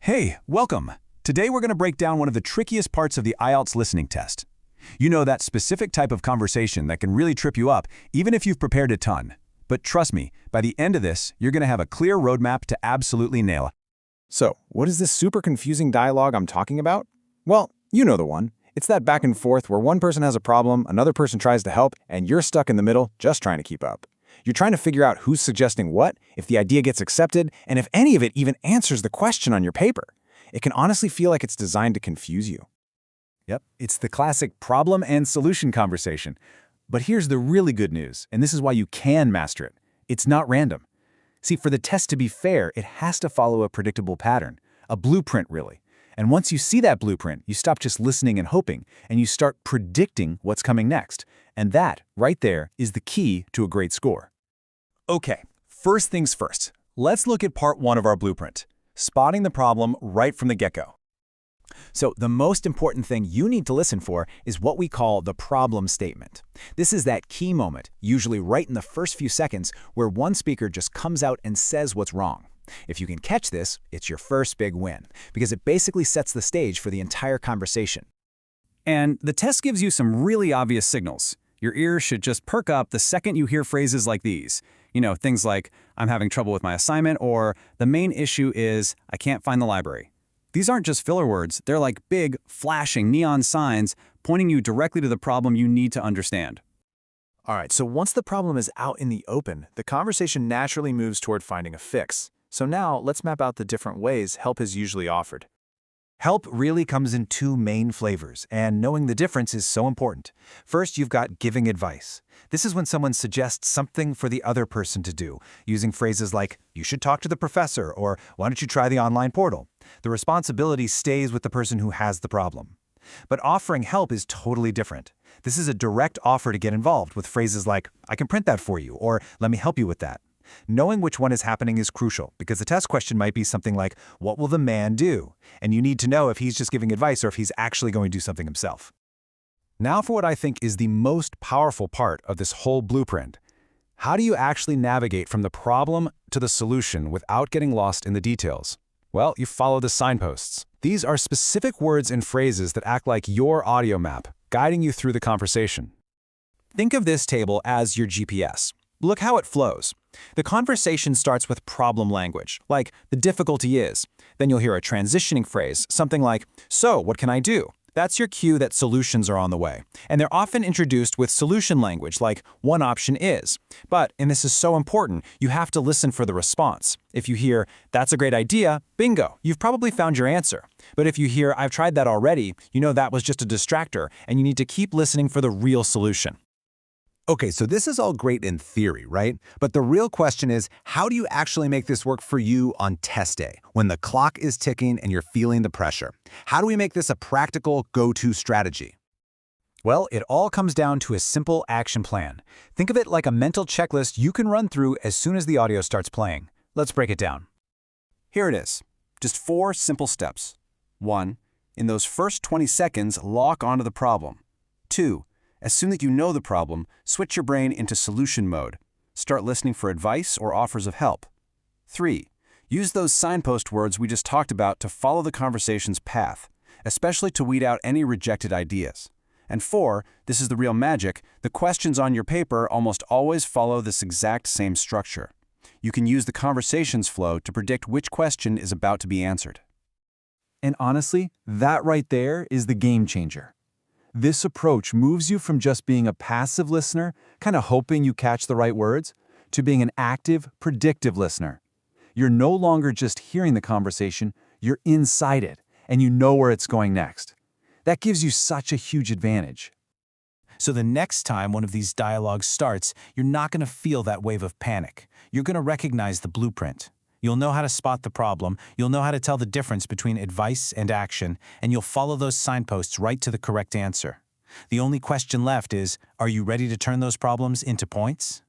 Hey, welcome. Today we're going to break down one of the trickiest parts of the IELTS listening test. You know, that specific type of conversation that can really trip you up, even if you've prepared a ton. But trust me, by the end of this, you're going to have a clear roadmap to absolutely nail it. So, what is this super confusing dialogue I'm talking about? Well, you know the one. It's that back and forth where one person has a problem, another person tries to help, and you're stuck in the middle just trying to keep up. You're trying to figure out who's suggesting what, if the idea gets accepted, and if any of it even answers the question on your paper. It can honestly feel like it's designed to confuse you. Yep, it's the classic problem and solution conversation. But here's the really good news, and this is why you can master it. It's not random. See, for the test to be fair, it has to follow a predictable pattern, a blueprint really. And once you see that blueprint, you stop just listening and hoping, and you start predicting what's coming next. And that, right there, is the key to a great score. Okay, first things first. Let's look at part one of our blueprint, spotting the problem right from the get-go. So the most important thing you need to listen for is what we call the problem statement. This is that key moment, usually right in the first few seconds, where one speaker just comes out and says what's wrong. If you can catch this, it's your first big win, because it basically sets the stage for the entire conversation. And the test gives you some really obvious signals. Your ears should just perk up the second you hear phrases like these. You know, things like, I'm having trouble with my assignment, or the main issue is, I can't find the library. These aren't just filler words, they're like big, flashing neon signs pointing you directly to the problem you need to understand. All right, so once the problem is out in the open, the conversation naturally moves toward finding a fix. So now, let's map out the different ways help is usually offered. Help really comes in two main flavors, and knowing the difference is so important. First, you've got giving advice. This is when someone suggests something for the other person to do, using phrases like, you should talk to the professor, or why don't you try the online portal? The responsibility stays with the person who has the problem. But offering help is totally different. This is a direct offer to get involved with phrases like, I can print that for you, or let me help you with that. Knowing which one is happening is crucial, because the test question might be something like, what will the man do? And you need to know if he's just giving advice or if he's actually going to do something himself. Now for what I think is the most powerful part of this whole blueprint. How do you actually navigate from the problem to the solution without getting lost in the details? Well, you follow the signposts. These are specific words and phrases that act like your audio map, guiding you through the conversation. Think of this table as your GPS. Look how it flows. The conversation starts with problem language, like the difficulty is. Then you'll hear a transitioning phrase, something like, so what can I do? That's your cue that solutions are on the way. And they're often introduced with solution language, like one option is. But, and this is so important, you have to listen for the response. If you hear, that's a great idea, bingo, you've probably found your answer. But if you hear, I've tried that already, you know that was just a distractor, and you need to keep listening for the real solution. Okay, so this is all great in theory, right? But the real question is, how do you actually make this work for you on test day, when the clock is ticking and you're feeling the pressure? How do we make this a practical go-to strategy? Well, it all comes down to a simple action plan. Think of it like a mental checklist you can run through as soon as the audio starts playing. Let's break it down. Here it is. Just 4 simple steps. 1. In those first 20 seconds, lock onto the problem. 2. As soon as you know the problem, switch your brain into solution mode. Start listening for advice or offers of help. 3. Use those signpost words we just talked about to follow the conversation's path, especially to weed out any rejected ideas. And 4, this is the real magic, the questions on your paper almost always follow this exact same structure. You can use the conversation's flow to predict which question is about to be answered. And honestly, that right there is the game changer. This approach moves you from just being a passive listener, kind of hoping you catch the right words, to being an active, predictive listener. You're no longer just hearing the conversation, you're inside it, and you know where it's going next. That gives you such a huge advantage. So the next time one of these dialogues starts, you're not going to feel that wave of panic. You're going to recognize the blueprint. You'll know how to spot the problem, you'll know how to tell the difference between advice and action, and you'll follow those signposts right to the correct answer. The only question left is, are you ready to turn those problems into points?